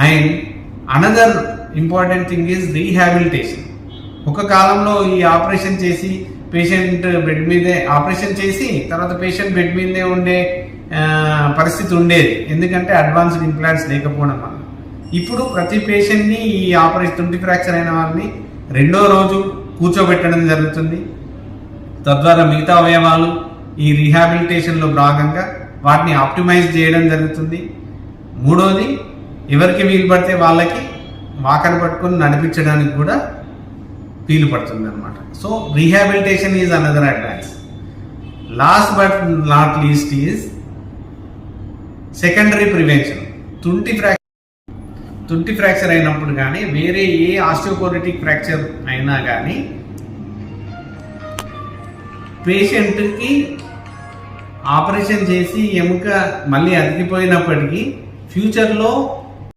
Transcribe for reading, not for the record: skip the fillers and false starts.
And another important thing is rehabilitation. ఒక కాలంలో ఈ ఆపరేషన్ చేసి పేషెంట్ బెడ్ మీదే ఆపరేషన్ చేసి తర్వాత పేషెంట్ బెడ్ మీదే ఉండే పరిస్థితి ఉండేది, ఎందుకంటే అడ్వాన్స్డ్ ఇంప్లాంట్స్ లేకపోవడం వల్ల. ఇప్పుడు ప్రతి పేషెంట్ని ఈ ఆపరేషన్ తుంటి ఫ్రాక్చర్ అయిన వారిని రెండో రోజు కూర్చోబెట్టడం జరుగుతుంది. తద్వారా మిగతా అవయవాలు ఈ రీహాబిలిటేషన్లో భాగంగా వాటిని ఆప్టిమైజ్ చేయడం జరుగుతుంది. మూడోది, ఎవరికి వీలు పడితే వాళ్ళకి వాకర్ పట్టుకొని నడిపించడానికి కూడా వీలు పడుతుంది అనమాట. So rehabilitation is another advance. Last but not least is secondary prevention. తుంటి ఫ్రాక్చర్ అయినప్పుడు కానీ వేరే ఏ ఆస్టియోపోరోటిక్ ఫ్రాక్చర్ అయినా కానీ పేషెంట్కి ఆపరేషన్ చేసి ఎముక మళ్ళీ అతికిపోయినప్పటికీ ఫ్యూచర్లో